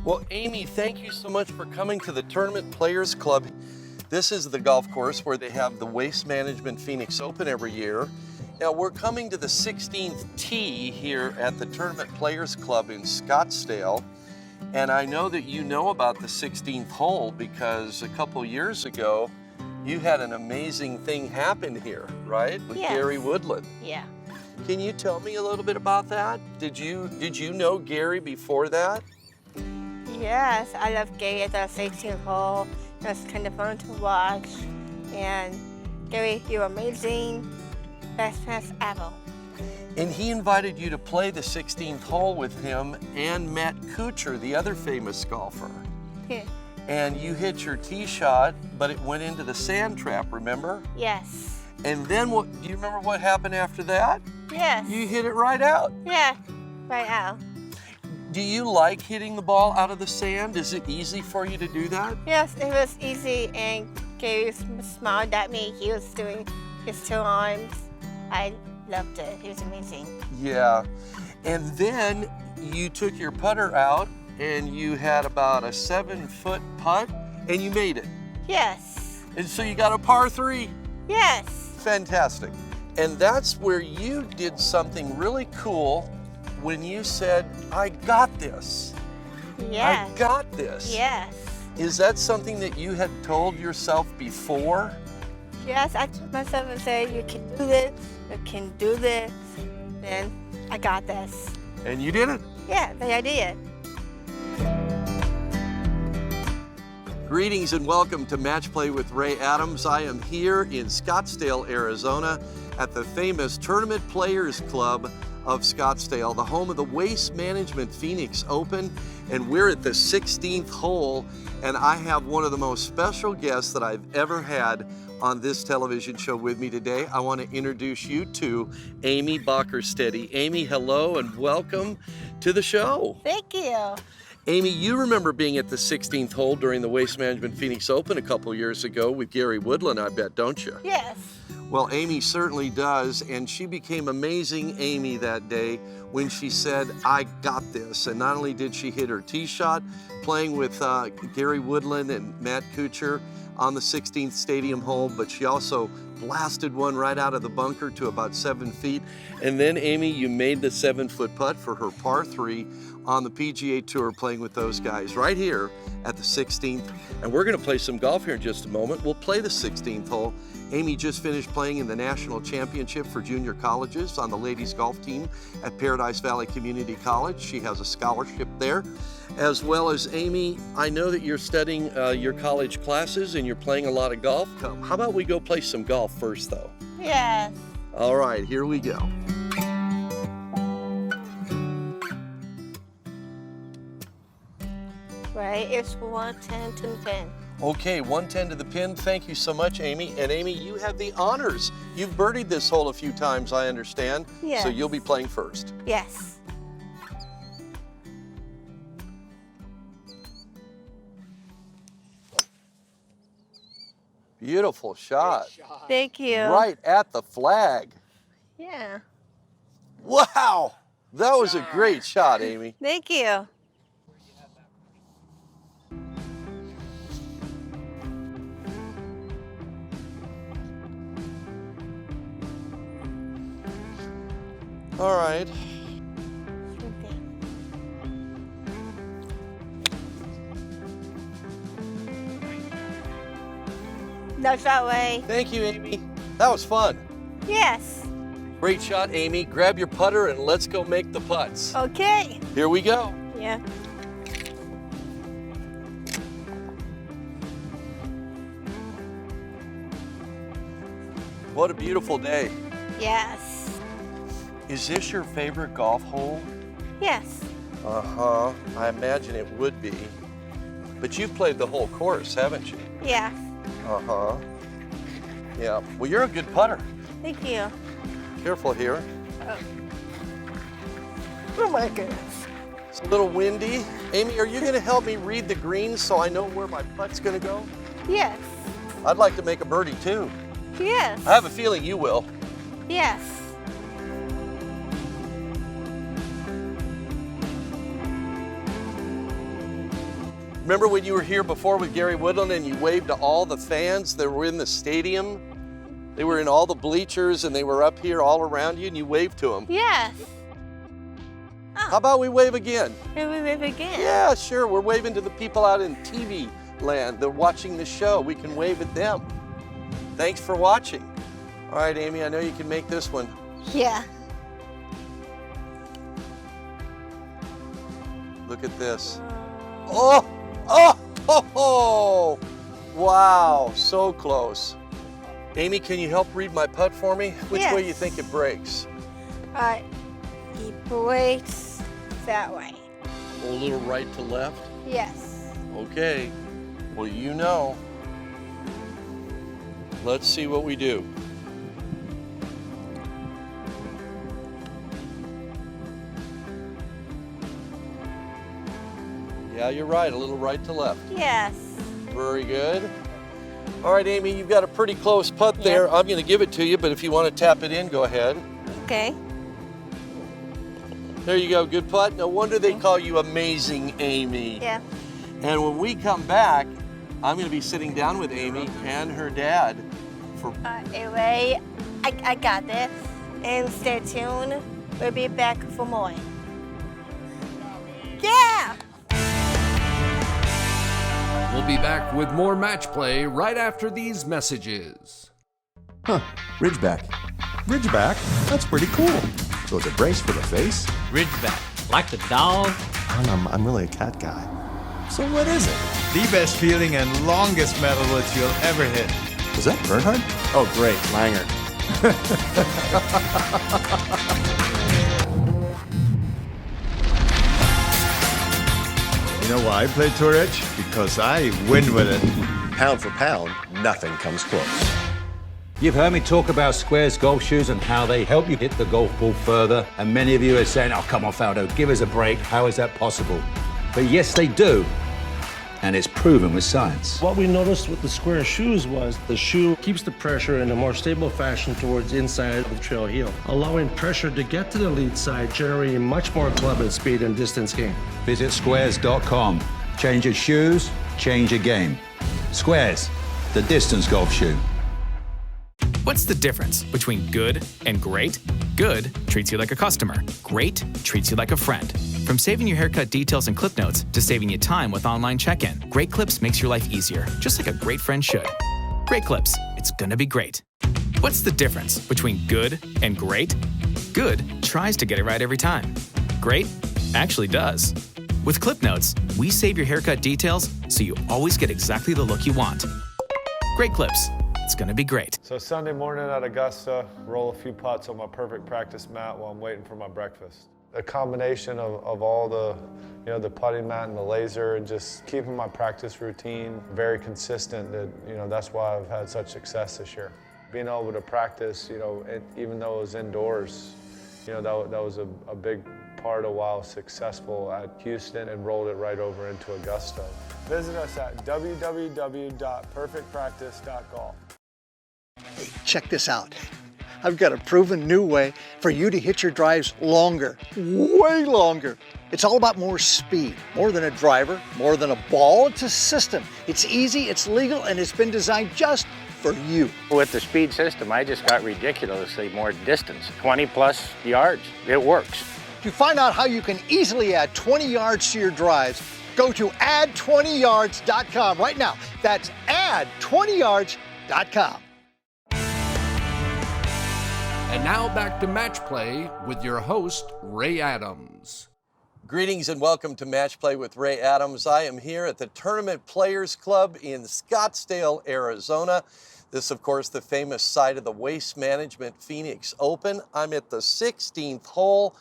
Well, Amy, thank you so much for coming to the Tournament Players Club. This is the golf course where they have the Waste Management Phoenix Open every year. Now, we're coming to the 16th tee here at the Tournament Players Club in Scottsdale. And I know that you know about the 16th hole because a couple years ago, you had an amazing thing happen here, right? With Yes. Gary Woodland. Yeah. Can you tell me a little bit about that? Did you know Gary before that? Yes, I love Gary at the 16th hole. It was kind of fun to watch. And Gary, you're amazing. Best pass ever. And he invited you to play the 16th hole with him and Matt Kuchar, the other famous golfer. Yeah. And you hit your tee shot, but it went into the sand trap, remember? Yes. And then what, do you remember what happened after that? Yes. You hit it right out. Yeah, right out. Do you like hitting the ball out of the sand? Is it easy for you to do that? Yes, it was easy, and Gary smiled at me. He was doing his two arms. I loved it. He was amazing. Yeah. And then you took your putter out and you had about a 7-foot putt and you made it. Yes. And so you got a par 3. Yes. Fantastic. And that's where you did something really cool when you said, I got this. Yes. I got this. Yes. Is that something that you had told yourself before? Yes, I told myself and said, you can do this, you can do this, then I got this. And you did it. Yeah, I did. Greetings and welcome to Match Play with Ray Adams. I am here in Scottsdale, Arizona at the famous Tournament Players Club of Scottsdale, the home of the Waste Management Phoenix Open, and we're at the 16th hole, and I have one of the most special guests that I've ever had on this television show with me today. I want to introduce you to Amy Bockerstette. Amy, hello and welcome to the show. Thank you. Amy, you remember being at the 16th hole during the Waste Management Phoenix Open a couple years ago with Gary Woodland, I bet, don't you? Yes. Well, Amy certainly does, and she became amazing Amy that day when she said, I got this. And not only did she hit her tee shot playing with Gary Woodland and Matt Kuchar on the 16th stadium hole, but she also blasted one right out of the bunker to about 7 feet. And then, Amy, you made the 7-foot putt for her par 3 on the PGA Tour playing with those guys right here at the 16th. And we're gonna play some golf here in just a moment. We'll play the 16th hole. Amy just finished playing in the National Championship for junior colleges on the ladies golf team at Paradise Valley Community College. She has a scholarship there. As well as, Amy, I know that you're studying your college classes and you're playing a lot of golf. How about we go play some golf first, though? Yes. All right, here we go. Right, it's 110 to the pin. Okay, 110 to the pin. Thank you so much, Amy. And Amy, you have the honors. You've birdied this hole a few times, I understand. Yes. So you'll be playing first. Yes. Beautiful shot. Thank you. Right at the flag. Yeah. Wow, that was a great shot, Amy. Thank you. All right. That's that way. Thank you, Amy. That was fun. Yes. Great shot, Amy. Grab your putter and let's go make the putts. Okay. Here we go. Yeah. What a beautiful day. Yes. Is this your favorite golf hole? Yes. Uh-huh. I imagine it would be. But you've played the whole course, haven't you? Yeah. Uh-huh. Yeah. Well, you're a good putter. Thank you. Careful here. Oh my goodness. It's a little windy. Amy, are you going to help me read the greens so I know where my putt's going to go? Yes. I'd like to make a birdie too. Yes. I have a feeling you will. Yes. Remember when you were here before with Gary Woodland and you waved to all the fans that were in the stadium? They were in all the bleachers and they were up here all around you and you waved to them. Yes. How about we wave again? Can we wave again? Yeah, sure. We're waving to the people out in TV land. They're watching the show. We can wave at them. Thanks for watching. All right, Amy, I know you can make this one. Yeah. Look at this. Oh, oh, oh, oh. Wow, so close. Amy, can you help read my putt for me? Which Yes. way you think it breaks? He breaks that way. A little right to left? Yes. Okay. Well, you know. Let's see what we do. Yeah, you're right. A little right to left. Yes. Very good. All right, Amy, you've got a pretty close putt there. I'm going to give it to you, but if you want to tap it in, go ahead. Okay. There you go. Good putt. No wonder they call you Amazing Amy. Yeah. And when we come back, I'm going to be sitting down with Amy and her dad for... Anyway, I got this. And stay tuned. We'll be back for more. Yeah! We'll be back with more match play right after these messages. Huh, Ridgeback. Ridgeback? That's pretty cool. So it's a brace for the face? Ridgeback, like the dog. I'm really a cat guy. So what is it? The best feeling and longest metal woods you'll ever hit. Was that Bernhard? Oh, great, Langer. You know why I play Tour Edge? Because I win with it. Pound for pound, nothing comes close. You've heard me talk about Squares golf shoes and how they help you hit the golf ball further. And many of you are saying, oh, come on, Faldo, give us a break. How is that possible? But yes, they do. And it's proven with science. What we noticed with the Square shoes was the shoe keeps the pressure in a more stable fashion towards inside of the trail heel, allowing pressure to get to the lead side, generating much more club and speed and distance gain. Visit squares.com. Change your shoes, change your game. Squares, the distance golf shoe. What's the difference between good and great? Good treats you like a customer. Great treats you like a friend. From saving your haircut details and clip notes to saving you time with online check-in, Great Clips makes your life easier, just like a great friend should. Great Clips, it's gonna be great. What's the difference between good and great? Good tries to get it right every time. Great actually does. With clip notes, we save your haircut details so you always get exactly the look you want. Great Clips. It's gonna be great. So Sunday morning at Augusta, roll a few putts on my perfect practice mat while I'm waiting for my breakfast. A combination of all the, the putting mat and the laser and just keeping my practice routine very consistent, that's why I've had such success this year. Being able to practice, even though it was indoors, that was a big part of why I was successful at Houston and rolled it right over into Augusta. Visit us at www.perfectpractice.golf. Hey, check this out. I've got a proven new way for you to hit your drives longer, way longer. It's all about more speed, more than a driver, more than a ball. It's a system. It's easy, it's legal, and it's been designed just for you. With the speed system, I just got ridiculously more distance, 20 plus yards. It works. To find out how you can easily add 20 yards to your drives, go to add20yards.com right now. That's add20yards.com. And now back to match play with your host, Ray Adams. Greetings and welcome to Match Play with Ray Adams. I am here at the Tournament Players Club in Scottsdale, Arizona. This, of course, the famous site of the Waste Management Phoenix Open. I'm at the 16th hole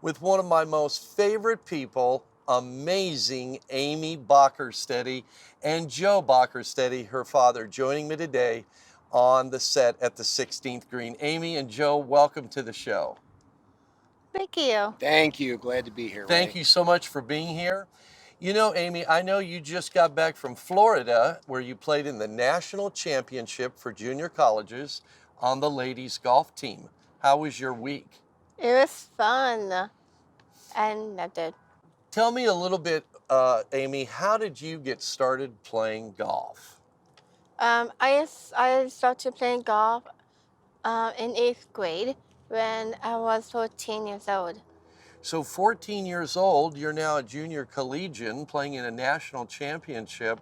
with one of my most favorite people, amazing Amy Bockerstette and Joe Bockerstette, her father, joining me today on the set at the 16th green. Amy and Joe, welcome to the show. Thank you. Thank you. Glad to be here. Thank you so much for being here. You know, Amy, I know you just got back from Florida where you played in the national championship for junior colleges on the ladies golf team. How was your week? It was fun. I loved it. Tell me a little bit, Amy, how did you get started playing golf? I started playing golf in 8th grade when I was 14 years old. So 14 years old, you're now a junior collegian playing in a national championship.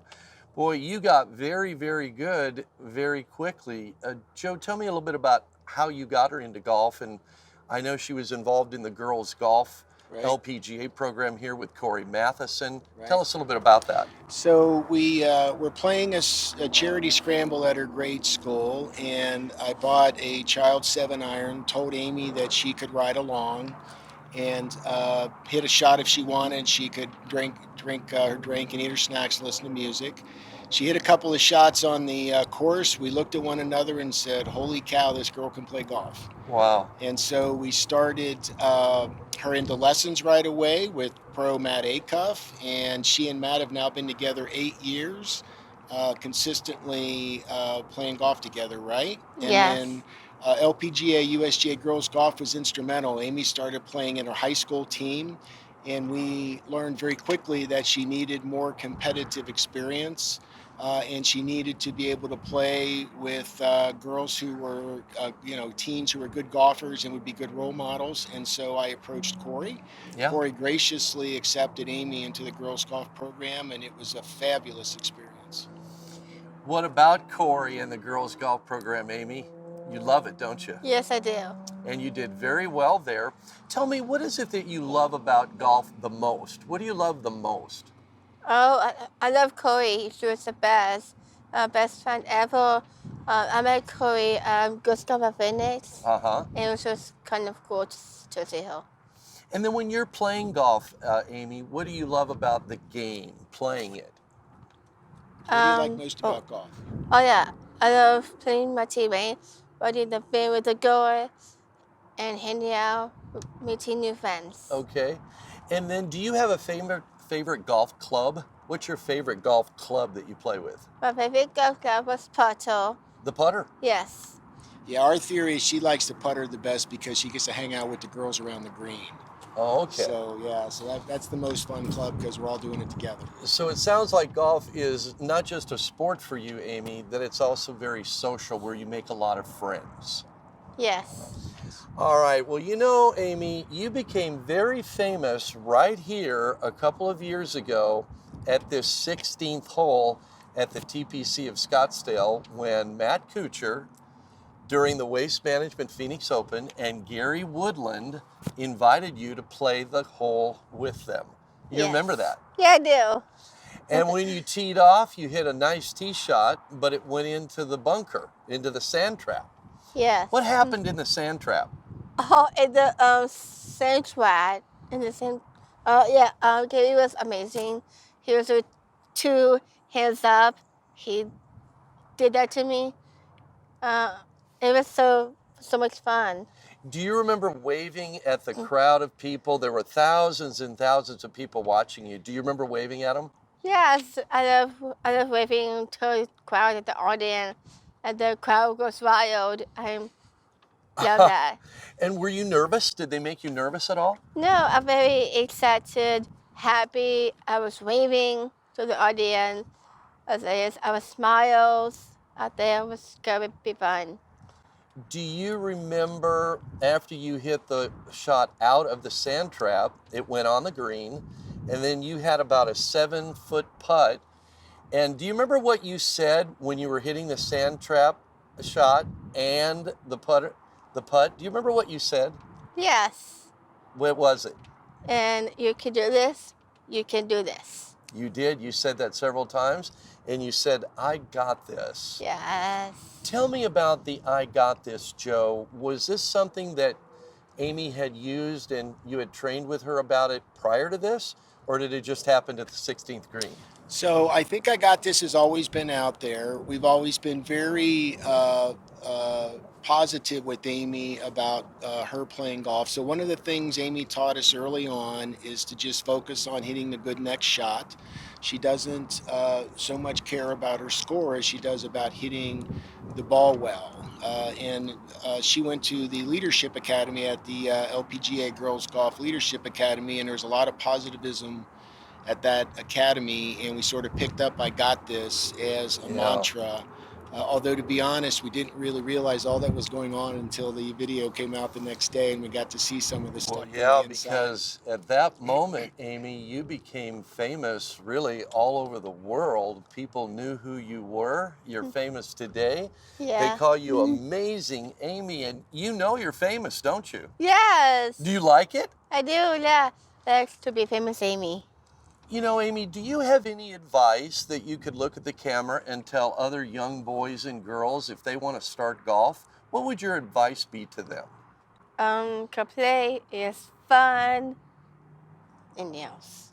Boy, you got very, very good very quickly. Joe, tell me a little bit about how you got her into golf. And I know she was involved in the girls golf LPGA program here with Corey Matheson. Tell us a little bit about that. So we were playing a charity scramble at her grade school, and I bought a child 7-iron, told Amy that she could ride along, and hit a shot if she wanted. She could drink her drink and eat her snacks and listen to music. She hit a couple of shots on the course. We looked at one another and said, holy cow, this girl can play golf. Wow. And so we started her into lessons right away with pro Matt Acuff, and she and Matt have now been together 8 years, consistently playing golf together, right? And Yes. then LPGA, USGA Girls Golf was instrumental. Amy started playing in her high school team, and we learned very quickly that she needed more competitive experience, and she needed to be able to play with girls who were, teens who were good golfers and would be good role models. And so I approached Corey. Yeah. Corey graciously accepted Amy into the girls golf program, and it was a fabulous experience. What about Corey and the girls golf program, Amy? You love it, don't you? Yes, I do. And you did very well there. Tell me, what is it that you love about golf the most? What do you love the most? Oh, I love Corey. She was the best friend ever. I met Corey Girls Golf at Phoenix. Uh-huh. And it was just kind of cool to see her. And then when you're playing golf, Amy, what do you love about the game, playing it? What do you like most about golf? Oh, yeah. I love playing my teammates, riding the bin with the girls, and hanging out, meeting new friends. Okay. And then do you have a favorite golf club? What's your favorite golf club that you play with? My favorite golf club was putter. The putter? Yes. Yeah, our theory is she likes to putter the best because she gets to hang out with the girls around the green. Oh, okay. So that's the most fun club because we're all doing it together. So it sounds like golf is not just a sport for you, Amy, that it's also very social where you make a lot of friends. Yes. All right. Well, you know, Amy, you became very famous right here a couple of years ago at this 16th hole at the TPC of Scottsdale when Matt Kuchar, during the Waste Management Phoenix Open, and Gary Woodland invited you to play the hole with them. You remember that? Yeah, I do. And when you teed off, you hit a nice tee shot, but it went into the bunker, into the sand trap. Yes. What happened in the sand trap? Oh, in the sand trap. In the sand. Gary was amazing. He was with 2 hands up. He did that to me. It was so much fun. Do you remember waving at the crowd of people? There were thousands and thousands of people watching you. Do you remember waving at them? Yes, I love waving to the crowd at the audience, and the crowd goes wild. I love that. And were you nervous? Did they make you nervous at all? No, I'm very excited, happy. I was waving to the audience. I was smiles out there. It was going to be fun. Do you remember after you hit the shot out of the sand trap, it went on the green, and then you had about a 7-foot putt. And do you remember what you said when you were hitting the sand trap shot and the putt? Do you remember what you said? Yes. What was it? And you can do this. You can do this. You did. You said that several times. And you said, I got this. Yes. Tell me about the I got this, Joe. Was this something that Amy had used and you had trained with her about it prior to this? Or did it just happen at the 16th green? So I think I Got This has always been out there. We've always been very positive with Amy about her playing golf. So one of the things Amy taught us early on is to just focus on hitting the good next shot. She doesn't so much care about her score as she does about hitting the ball well. And she went to the Leadership Academy at the LPGA Girls Golf Leadership Academy, and there's a lot of positivism at that academy, and we sort of picked up I Got This as a mantra. Although, to be honest, we didn't really realize all that was going on until the video came out the next day and we got to see some of the stuff. Yeah, because at that moment, Amy, you became famous really all over the world. People knew who you were. You're famous today. Yeah. They call you Amazing Amy, and you know you're famous, don't you? Yes. Do you like it? I do, yeah. I like to be famous Amy. You know, Amy, do you have any advice that you could look at the camera and tell other young boys and girls if they want to start golf? What would your advice be to them? Play is fun. Anything else.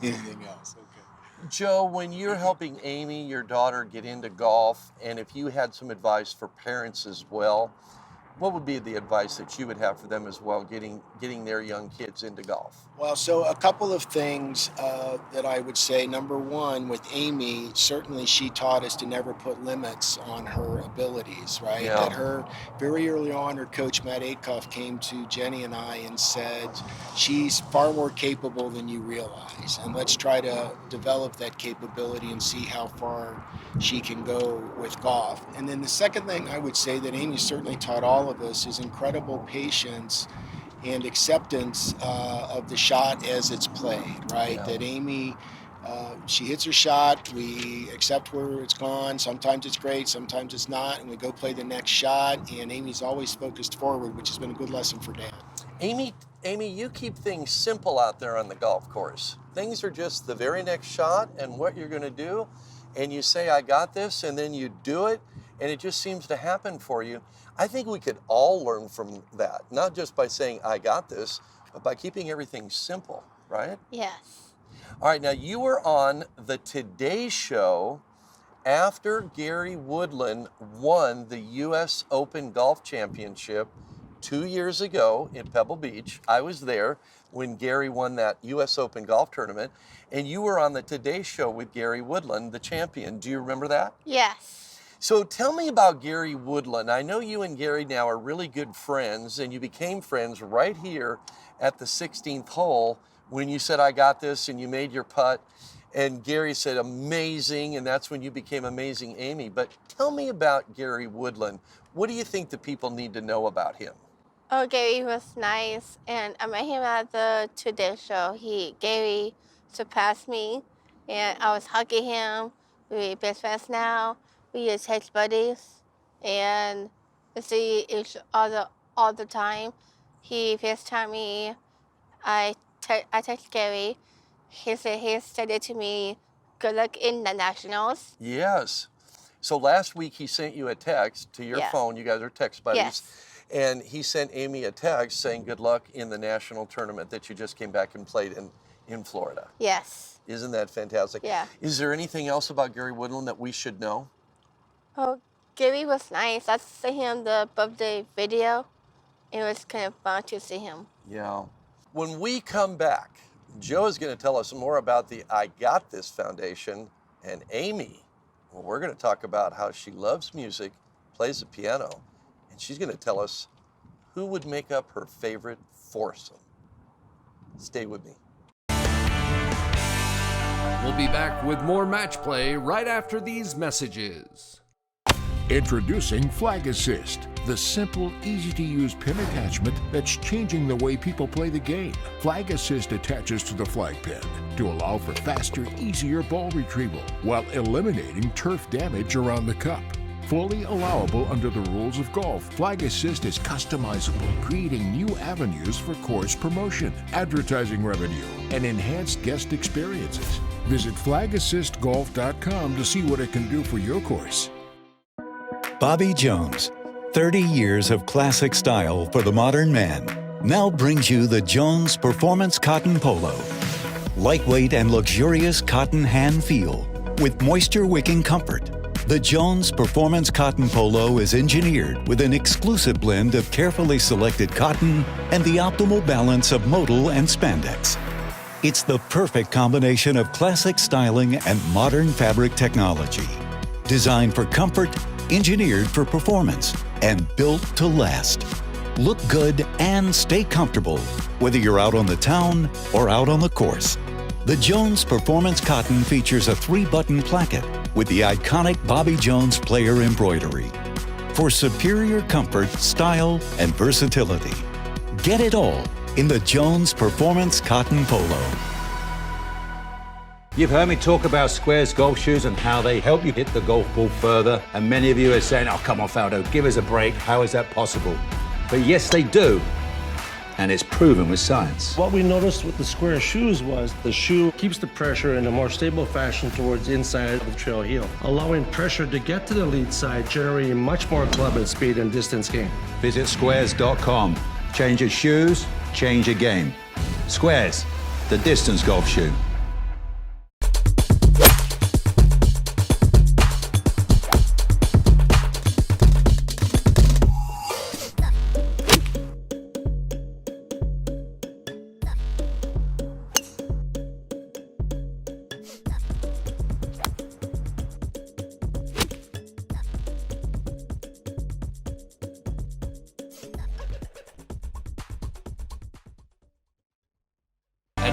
Anything else, okay. Joe, when you're helping Amy, your daughter, get into golf, and if you had some advice for parents as well, what would be the advice that you would have for them as well, getting their young kids into golf? Well, so a couple of things that I would say. Number one, with Amy, certainly she taught us to never put limits on her abilities, right? Yeah. That her, very early on, her coach, Matt Acuff, came to Jenny and I and said, she's far more capable than you realize, and let's try to develop that capability and see how far she can go with golf. And then the second thing I would say that Amy certainly taught all of us is incredible patience and acceptance of the shot as it's played, right? Yeah. That Amy, she hits her shot, we accept where it's gone. Sometimes it's great, sometimes it's not, and we go play the next shot, and Amy's always focused forward, which has been a good lesson for Dad. Amy, you keep things simple out there on the golf course. Things are just the very next shot and what you're going to do, and you say, I got this, and then you do it, and it just seems to happen for you. I think we could all learn from that, not just by saying, I got this, but by keeping everything simple, right? Yes. All right, now you were on the Today Show after Gary Woodland won the U.S. Open Golf Championship 2 years ago in Pebble Beach. I was there when Gary won that U.S. Open Golf Tournament, and you were on the Today Show with Gary Woodland, the champion. Do you remember that? Yes. So tell me about Gary Woodland. I know you and Gary now are really good friends, and you became friends right here at the 16th hole when you said, I got this, and you made your putt. And Gary said, amazing, and that's when you became Amazing Amy. But tell me about Gary Woodland. What do you think the people need to know about him? Oh, Gary was nice, and I met him at the Today Show. Gary surpassed me, and I was hugging him. We're best friends now. We are text buddies, and we see each other all the time. He FaceTimed me. I text Gary. He said to me, good luck in the Nationals. Yes. So last week he sent you a text to your phone. You guys are text buddies. Yes. And he sent Amy a text saying good luck in the national tournament that you just came back and played in Florida. Yes. Isn't that fantastic? Yeah. Is there anything else about Gary Woodland that we should know? Oh, Gary was nice. I sent him the birthday video. It was kind of fun to see him. Yeah. When we come back, Joe is going to tell us more about the I Got This Foundation, and Amy, well, we're going to talk about how she loves music, plays the piano, and she's going to tell us who would make up her favorite foursome. Stay with me. We'll be back with more Match Play right after these messages. Introducing Flag Assist, the simple, easy-to-use pin attachment that's changing the way people play the game. Flag Assist attaches to the flag pin to allow for faster, easier ball retrieval while eliminating turf damage around the cup. Fully allowable under the rules of golf, Flag Assist is customizable, creating new avenues for course promotion, advertising revenue, and enhanced guest experiences. Visit flagassistgolf.com to see what it can do for your course. Bobby Jones, 30 years of classic style for the modern man, now brings you the Jones Performance Cotton Polo. lightweight and luxurious cotton hand feel with moisture-wicking comfort. The Jones Performance Cotton Polo is engineered with an exclusive blend of carefully selected cotton and the optimal balance of modal and spandex. It's the perfect combination of classic styling and modern fabric technology. Designed for comfort, engineered for performance, and built to last. Look good and stay comfortable, whether you're out on the town or out on the course. The Jones Performance Cotton features a 3-button placket with the iconic Bobby Jones player embroidery for superior comfort, style, and versatility. Get it all in the Jones Performance Cotton Polo. You've heard me talk about Squares golf shoes and how they help you hit the golf ball further, and many of you are saying, oh, come on, Faldo, give us a break. How is that possible? But yes, they do. And it's proven with science. What we noticed with the Square shoes was the shoe keeps the pressure in a more stable fashion towards inside of the trail heel, allowing pressure to get to the lead side, generating much more club and speed and distance gain. Visit squares.com. Change your shoes, change your game. Squares, the distance golf shoe.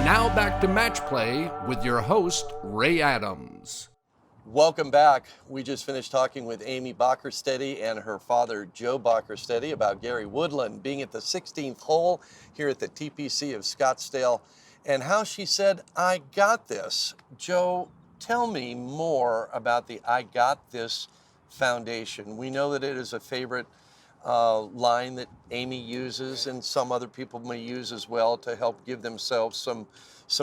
Now back to Match Play with your host, Ray Adams. Welcome back. We just finished talking with Amy Bockerstette and her father, Joe Bockerstette, about Gary Woodland being at the 16th hole here at the TPC of Scottsdale and how she said, I got this. Joe, tell me more about the I Got This Foundation. We know that it is a favorite line that Amy uses and some other people may use as well to help give themselves some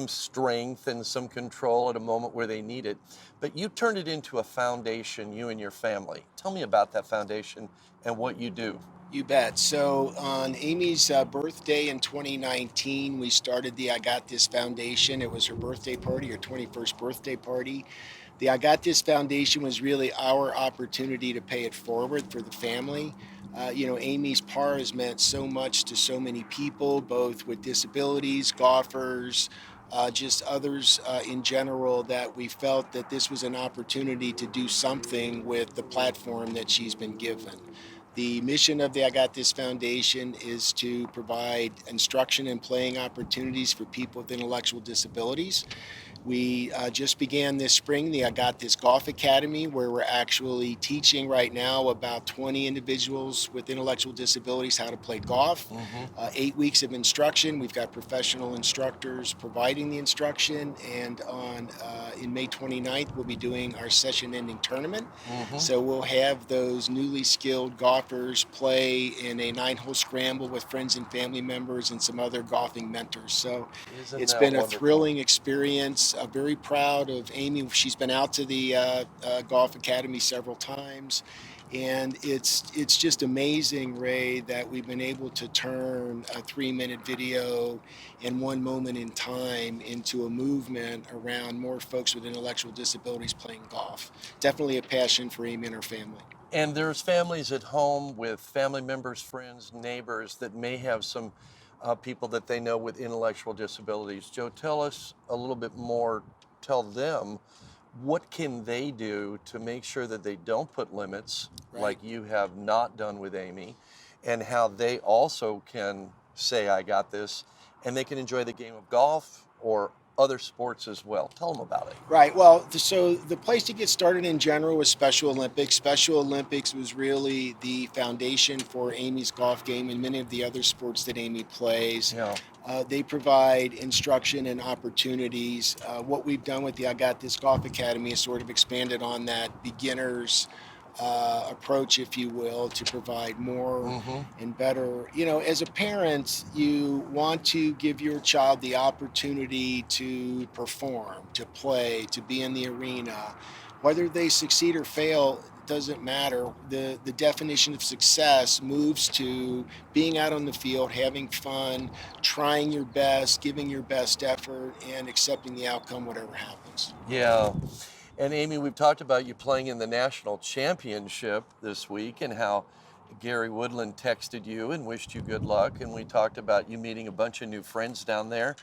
strength and some control at a moment where they need it. But you turned it into a foundation, you and your family. Tell me about that foundation and what you do. You bet. So on Amy's birthday in 2019, we started the I Got This Foundation. It was her birthday party, her 21st birthday party. The I Got This Foundation was really our opportunity to pay it forward for the family. Amy's par has meant so much to so many people, both with disabilities, golfers, just others in general, that we felt that this was an opportunity to do something with the platform that she's been given. The mission of the I Got This Foundation is to provide instruction and playing opportunities for people with intellectual disabilities. We just began this spring the I Got This Golf Academy, where we're actually teaching right now about 20 individuals with intellectual disabilities how to play golf. 8 weeks of instruction. We've got professional instructors providing the instruction, and in May 29th, we'll be doing our session-ending tournament. So we'll have those newly skilled golfers play in a 9-hole scramble with friends and family members and some other golfing mentors. So it's been a thrilling experience. Very proud of Amy. She's been out to the Golf Academy several times, and it's just amazing, Ray, that we've been able to turn a 3-minute video in one moment in time into a movement around more folks with intellectual disabilities playing golf. Definitely a passion for Amy and her family. And there's families at home with family members, friends, neighbors that may have some people that they know with intellectual disabilities. Joe, tell us a little bit more, tell them what can they do to make sure that they don't put limits like you have not done with Amy, and how they also can say, I got this, and they can enjoy the game of golf or other sports as well. Tell them about it. Right. Well, so the place to get started in general was Special Olympics. Special Olympics was really the foundation for Amy's golf game and many of the other sports that Amy plays. They provide instruction and opportunities. What we've done with the I Got This Golf Academy is sort of expanded on that beginner's approach, if you will, to provide more and better. As a parent, you want to give your child the opportunity to perform, to play, to be in the arena. Whether they succeed or fail doesn't matter. The definition of success moves to being out on the field, having fun, trying your best, giving your best effort, and accepting the outcome, whatever happens. Yeah. And Amy, we've talked about you playing in the national championship this week and how Gary Woodland texted you and wished you good luck. And we talked about you meeting a bunch of new friends down there.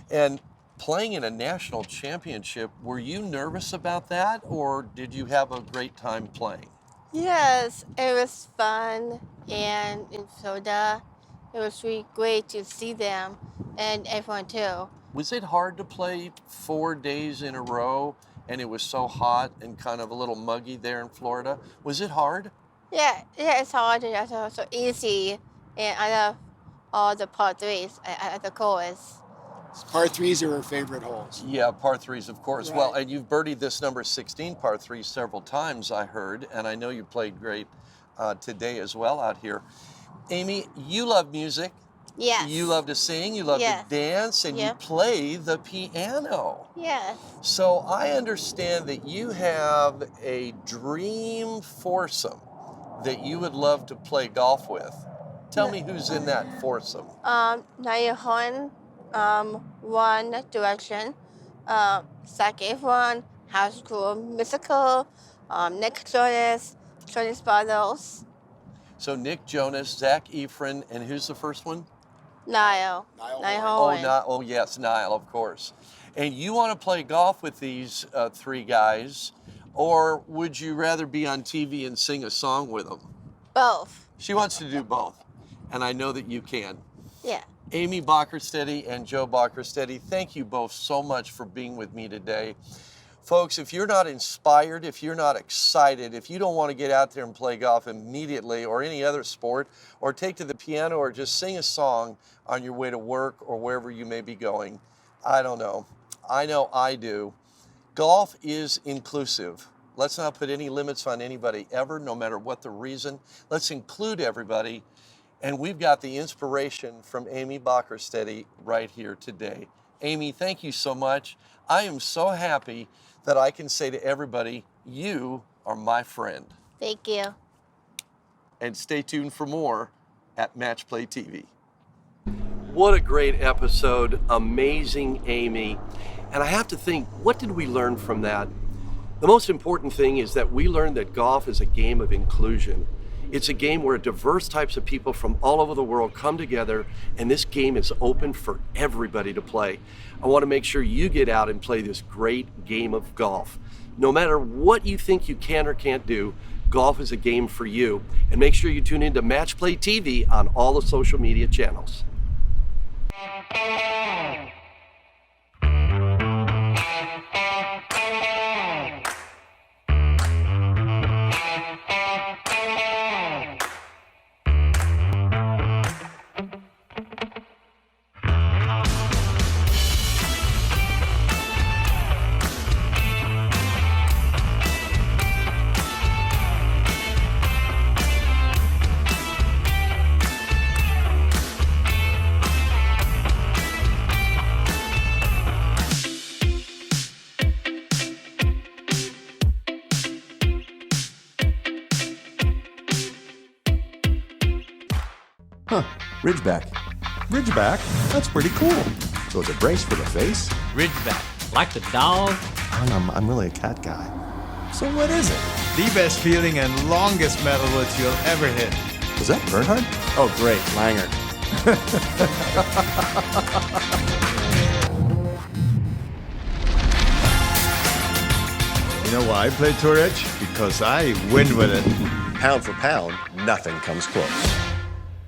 And playing in a national championship, were you nervous about that, or did you have a great time playing? Yes, it was fun, and in Florida, it was really great to see them and everyone too. Was it hard to play 4 days in a row and it was so hot and kind of a little muggy there in Florida? Was it hard? Yeah, it's hard and it's also easy, and I love all the par threes at the course. Par threes are our favorite holes. Yeah, par threes, of course. Right. Well, and you've birdied this number 16 par three several times, I heard, and I know you played great today as well out here. Amy, you love music. Yes. You love to sing, you love Yes. to dance, and you Yep. play the piano. Yes. So I understand that you have a dream foursome that you would love to play golf with. Tell me who's in that foursome. Niall Horan, One Direction, Zac Efron, High School Musical, Nick Jonas, Jonas Brothers, So Nick Jonas, Zac Efron, and who's the first one? Niall Horan. Oh, yes, Niall, of course. And you want to play golf with these three guys, or would you rather be on TV and sing a song with them? Both. She wants to do both, and I know that you can. Yeah. Amy Bockerstette and Joe Bockerstette, thank you both so much for being with me today. Folks, if you're not inspired, if you're not excited, if you don't want to get out there and play golf immediately or any other sport, or take to the piano or just sing a song on your way to work or wherever you may be going, I don't know. I know I do. Golf is inclusive. Let's not put any limits on anybody ever, no matter what the reason. Let's include everybody. And we've got the inspiration from Amy Bockerstette right here today. Amy, thank you so much. I am so happy that I can say to everybody, you are my friend. Thank you. And stay tuned for more at Match Play TV. What a great episode. Amazing Amy. And I have to think, what did we learn from that? The most important thing is that we learned that golf is a game of inclusion. It's a game where diverse types of people from all over the world come together, and this game is open for everybody to play. I want to make sure you get out and play this great game of golf. No matter what you think you can or can't do, golf is a game for you. And make sure you tune in to Match Play TV on all the social media channels. Huh, Ridgeback. Ridgeback? That's pretty cool. So it's a brace for the face? Ridgeback, like the dog. I'm really a cat guy. So what is it? The best feeling and longest metalwoods you'll ever hit. Was that Bernhard? Oh, great, Langer. You know why I play Tour Edge? Because I win with it. Pound for pound, nothing comes close.